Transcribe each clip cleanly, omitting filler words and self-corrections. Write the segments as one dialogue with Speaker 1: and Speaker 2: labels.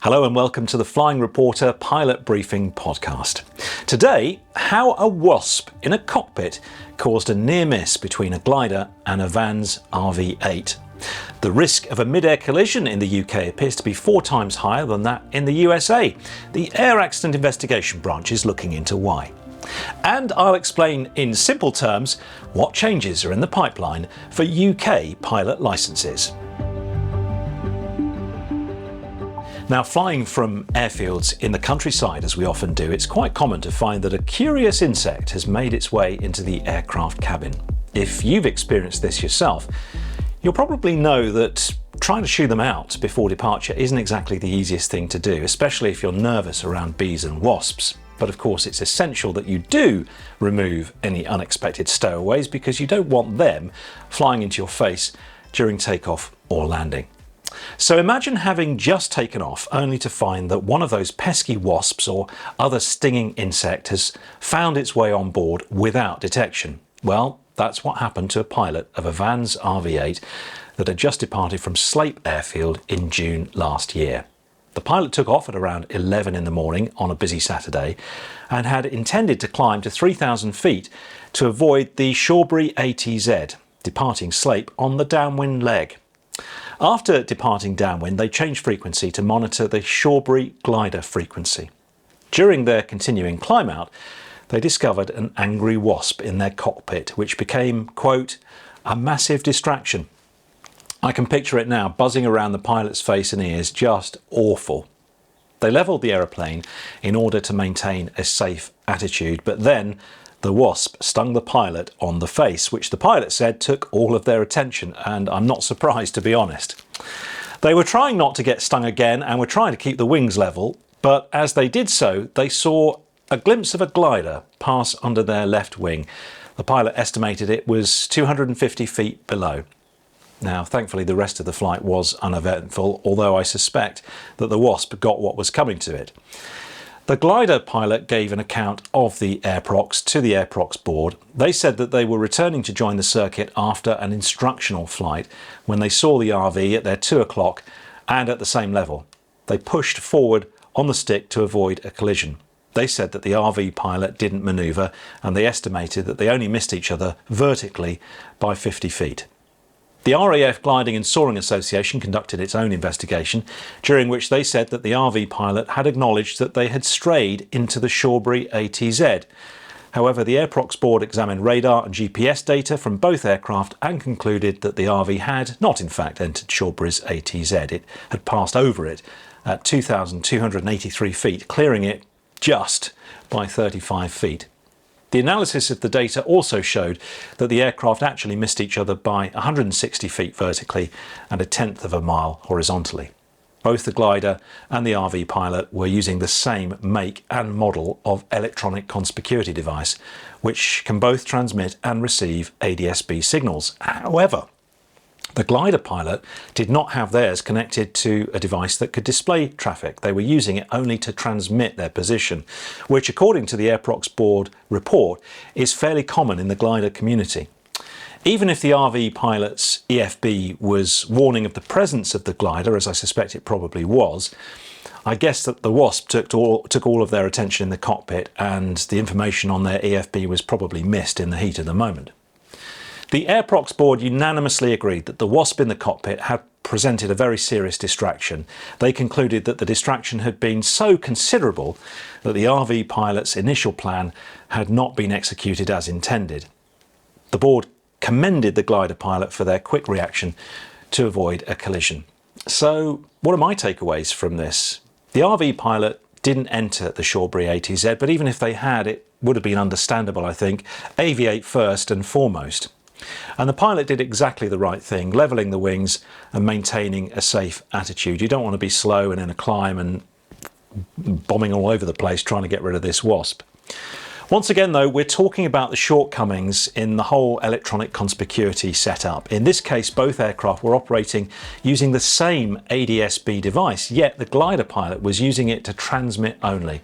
Speaker 1: Hello and welcome to the Flying Reporter Pilot Briefing Podcast. Today, how a wasp in a cockpit caused a near miss between a glider and a Vans RV8. The risk of a mid-air collision in the UK appears to be 4 times higher than that in the USA. The Air Accident Investigation Branch is looking into why. And I'll explain in simple terms what changes are in the pipeline for UK pilot licences. Now, flying from airfields in the countryside, as we often do, it's quite common to find that a curious insect has made its way into the aircraft cabin. If you've experienced this yourself, you'll probably know that trying to shoo them out before departure isn't exactly the easiest thing to do, especially if you're nervous around bees and wasps. But of course, it's essential that you do remove any unexpected stowaways because you don't want them flying into your face during takeoff or landing. So imagine having just taken off only to find that one of those pesky wasps or other stinging insect has found its way on board without detection. Well, that's what happened to a pilot of a Vans RV8 that had just departed from Sleip Airfield in June last year. The pilot took off at around 11 in the morning on a busy Saturday and had intended to climb to 3,000 feet to avoid the Shawbury ATZ, departing Sleip on the downwind leg. After departing downwind, they changed frequency to monitor the Shawbury glider frequency. During their continuing climb out, they discovered an angry wasp in their cockpit, which became, quote, a massive distraction. I can picture it now, buzzing around the pilot's face and ears, just awful. They levelled the aeroplane in order to maintain a safe attitude, but then the wasp stung the pilot on the face, which the pilot said took all of their attention, and I'm not surprised, to be honest. They were trying not to get stung again and were trying to keep the wings level, but as they did so, they saw a glimpse of a glider pass under their left wing. The pilot estimated it was 250 feet below. Now, thankfully, the rest of the flight was uneventful, although I suspect that the wasp got what was coming to it. The glider pilot gave an account of the airprox to the airprox board. They said that they were returning to join the circuit after an instructional flight when they saw the RV at their 2 o'clock and at the same level. They pushed forward on the stick to avoid a collision. They said that the RV pilot didn't manoeuvre and they estimated that they only missed each other vertically by 50 feet. The RAF Gliding and Soaring Association conducted its own investigation, during which they said that the RV pilot had acknowledged that they had strayed into the Shawbury ATZ. However, the airprox board examined radar and GPS data from both aircraft and concluded that the RV had not in fact entered Shawbury's ATZ. It had passed over it at 2,283 feet, clearing it just by 35 feet. The analysis of the data also showed that the aircraft actually missed each other by 160 feet vertically and 1/10 of a mile horizontally. Both the glider and the RV pilot were using the same make and model of electronic conspicuity device, which can both transmit and receive ADS-B signals. However, the glider pilot did not have theirs connected to a device that could display traffic. They were using it only to transmit their position, which, according to the airprox board report, is fairly common in the glider community. Even if the RV pilot's EFB was warning of the presence of the glider, as I suspect it probably was, I guess that the wasp took all of their attention in the cockpit and the information on their EFB was probably missed in the heat of the moment. The airprox board unanimously agreed that the wasp in the cockpit had presented a very serious distraction. They concluded that the distraction had been so considerable that the RV pilot's initial plan had not been executed as intended. The board commended the glider pilot for their quick reaction to avoid a collision. So, what are my takeaways from this? The RV pilot didn't enter the Shawbury ATZ, but even if they had, it would have been understandable, I think. Aviate first and foremost. And the pilot did exactly the right thing, levelling the wings and maintaining a safe attitude. You don't want to be slow and in a climb and bombing all over the place trying to get rid of this wasp. Once again, though, we're talking about the shortcomings in the whole electronic conspicuity setup. In this case, both aircraft were operating using the same ADS-B device, yet the glider pilot was using it to transmit only.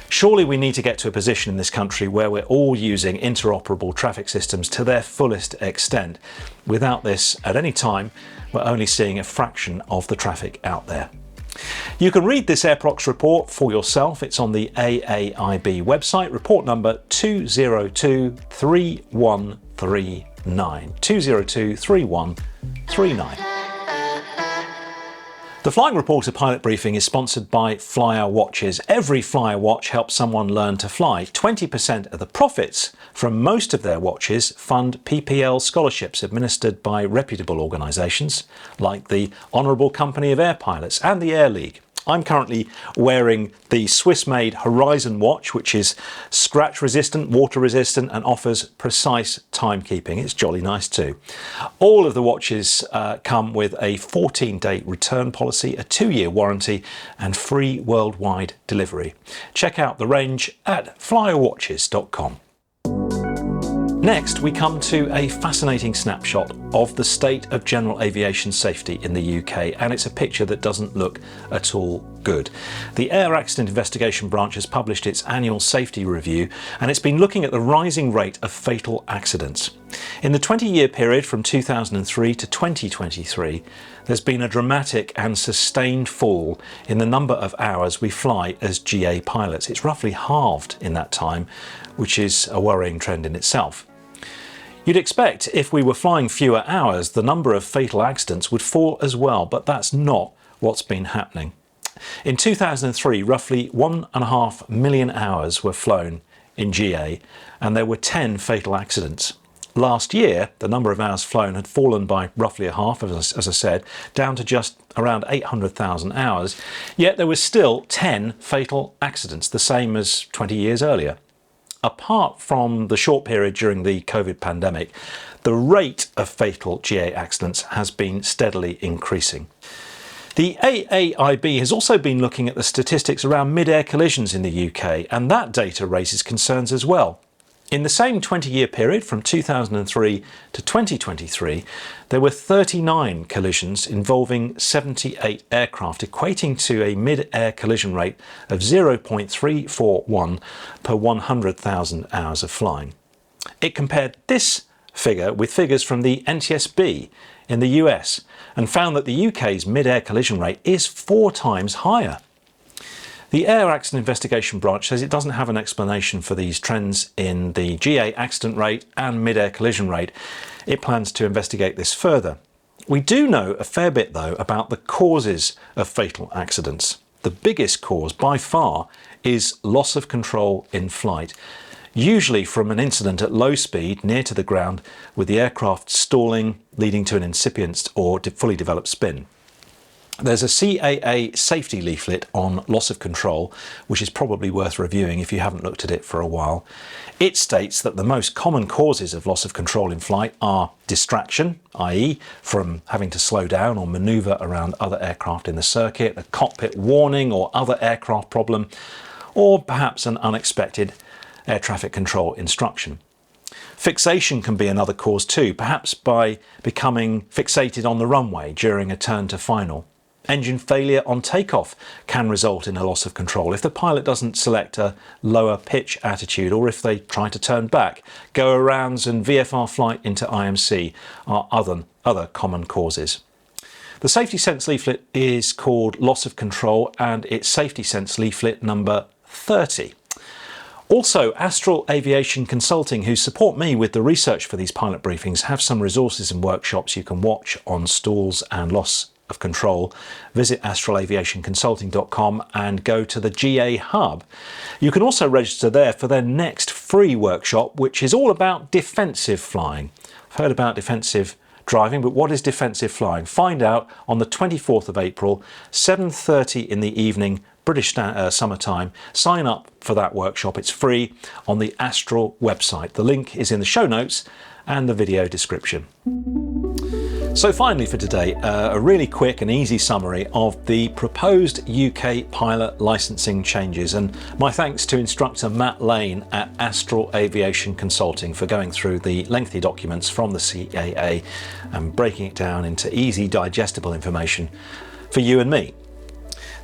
Speaker 1: Surely we need to get to a position in this country where we're all using interoperable traffic systems to their fullest extent. Without this, at any time, we're only seeing a fraction of the traffic out there. You can read this AirProx report for yourself. It's on the AAIB website, report number 2023139. 2023139. The Flying Reporter pilot briefing is sponsored by Flyer Watches. Every Flyer watch helps someone learn to fly. 20% of the profits from most of their watches fund PPL scholarships administered by reputable organisations like the Honourable Company of Air Pilots and the Air League. I'm currently wearing the Swiss-made Horizon watch, which is scratch resistant, water resistant and offers precise timekeeping. It's jolly nice too. All of the watches come with a 14-day return policy, a 2-year warranty and free worldwide delivery. Check out the range at flyerwatches.com. Next, we come to a fascinating snapshot of the state of general aviation safety in the UK, and it's a picture that doesn't look at all good. The Air Accident Investigation Branch has published its annual safety review, and it's been looking at the rising rate of fatal accidents. In the 20-year period from 2003 to 2023, there's been a dramatic and sustained fall in the number of hours we fly as GA pilots. It's roughly halved in that time, which is a worrying trend in itself. You'd expect if we were flying fewer hours, the number of fatal accidents would fall as well, but that's not what's been happening. In 2003, roughly 1.5 million hours were flown in GA, and there were 10 fatal accidents. Last year, the number of hours flown had fallen by roughly a half, as I said, down to just around 800,000 hours, yet there was still 10 fatal accidents, the same as 20 years earlier. Apart from the short period during the COVID pandemic, the rate of fatal GA accidents has been steadily increasing. The AAIB has also been looking at the statistics around mid-air collisions in the UK, and that data raises concerns as well. In the same 20-year period from 2003 to 2023, there were 39 collisions involving 78 aircraft, equating to a mid-air collision rate of 0.341 per 100,000 hours of flying. It compared this figure with figures from the NTSB in the US and found that the UK's mid-air collision rate is 4 times higher. The Air Accident Investigation Branch says it doesn't have an explanation for these trends in the GA accident rate and mid-air collision rate. It plans to investigate this further. We do know a fair bit, though, about the causes of fatal accidents. The biggest cause, by far, is loss of control in flight, usually from an incident at low speed near to the ground with the aircraft stalling, leading to an incipient or fully developed spin. There's a CAA safety leaflet on loss of control, which is probably worth reviewing if you haven't looked at it for a while. It states that the most common causes of loss of control in flight are distraction, i.e. from having to slow down or manoeuvre around other aircraft in the circuit, a cockpit warning or other aircraft problem, or perhaps an unexpected air traffic control instruction. Fixation can be another cause too, perhaps by becoming fixated on the runway during a turn to final. Engine failure on takeoff can result in a loss of control if the pilot doesn't select a lower pitch attitude, or if they try to turn back. Go-arounds and VFR flight into IMC are other common causes. The Safety Sense leaflet is called Loss of Control, and it's Safety Sense leaflet number 30. Also, Astral Aviation Consulting, who support me with the research for these pilot briefings, have some resources and workshops you can watch on stalls and loss of control. Visit astralaviationconsulting.com and go to the GA Hub. You can also register there for their next free workshop, which is all about defensive flying. I've heard about defensive driving, but what is defensive flying? Find out on the 24th of April, 7:30 in the evening, British summertime. Sign up for that workshop. It's free on the Astral website. The link is in the show notes and the video description. So finally for today, a really quick and easy summary of the proposed UK pilot licensing changes, and my thanks to instructor Matt Lane at Astral Aviation Consulting for going through the lengthy documents from the CAA and breaking it down into easy digestible information for you and me.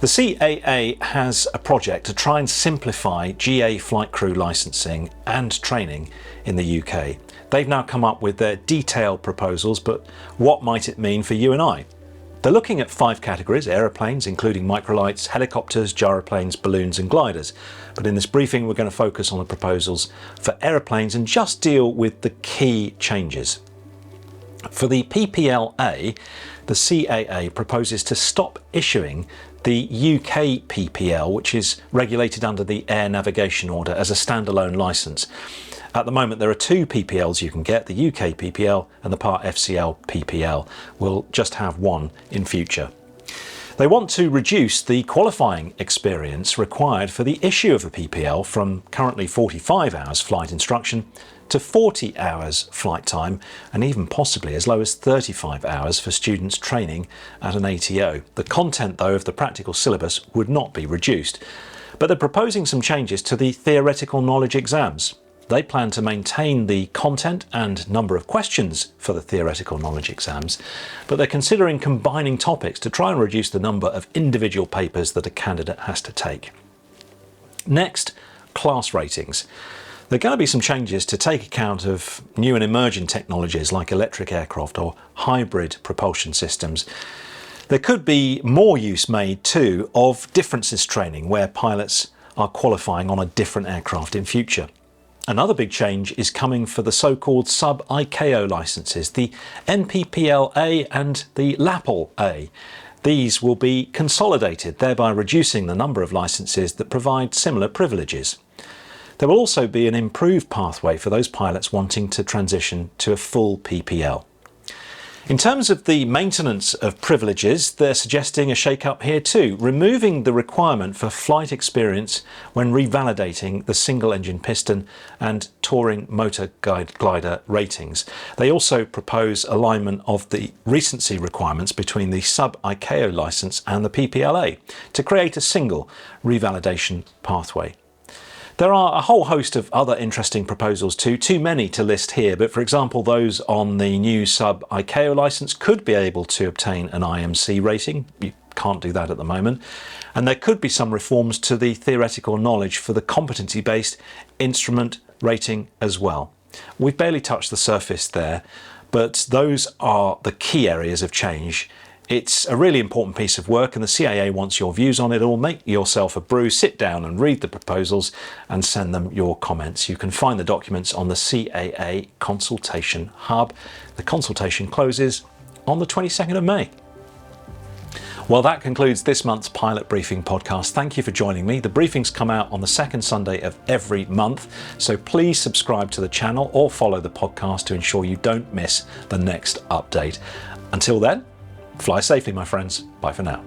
Speaker 1: The CAA has a project to try and simplify GA flight crew licensing and training in the UK. They've now come up with their detailed proposals, but what might it mean for you and I? They're looking at 5 categories: aeroplanes, including microlights, helicopters, gyroplanes, balloons and gliders. But in this briefing, we're going to focus on the proposals for aeroplanes and just deal with the key changes. For the PPL-A, the CAA proposes to stop issuing the UK PPL, which is regulated under the Air Navigation Order, as a standalone licence. At the moment there are 2 PPLs you can get, the UK PPL and the Part FCL PPL. We'll just have one in future. They want to reduce the qualifying experience required for the issue of a PPL from currently 45 hours flight instruction to 40 hours flight time, and even possibly as low as 35 hours for students training at an ATO. The content though of the practical syllabus would not be reduced. But they're proposing some changes to the theoretical knowledge exams. They plan to maintain the content and number of questions for the theoretical knowledge exams, but they're considering combining topics to try and reduce the number of individual papers that a candidate has to take. Next, class ratings. There are going to be some changes to take account of new and emerging technologies like electric aircraft or hybrid propulsion systems. There could be more use made too of differences training, where pilots are qualifying on a different aircraft in future. Another big change is coming for the so-called sub-ICAO licenses, the NPPL-A and the LAPL-A. These will be consolidated, thereby reducing the number of licenses that provide similar privileges. There will also be an improved pathway for those pilots wanting to transition to a full PPL. In terms of the maintenance of privileges, they're suggesting a shake-up here too, removing the requirement for flight experience when revalidating the single-engine piston and touring motor glider ratings. They also propose alignment of the recency requirements between the sub-ICAO licence and the PPL-A to create a single revalidation pathway. There are a whole host of other interesting proposals too many to list here, but for example those on the new sub-ICAO licence could be able to obtain an IMC rating. You can't do that at the moment. And there could be some reforms to the theoretical knowledge for the competency-based instrument rating as well. We've barely touched the surface there, but those are the key areas of change. It's a really important piece of work and the CAA wants your views on it all. Make yourself a brew, sit down and read the proposals and send them your comments. You can find the documents on the CAA Consultation Hub. The consultation closes on the 22nd of May. Well, that concludes this month's Pilot Briefing podcast. Thank you for joining me. The briefings come out on the second Sunday of every month, so please subscribe to the channel or follow the podcast to ensure you don't miss the next update. Until then, fly safely, my friends. Bye for now.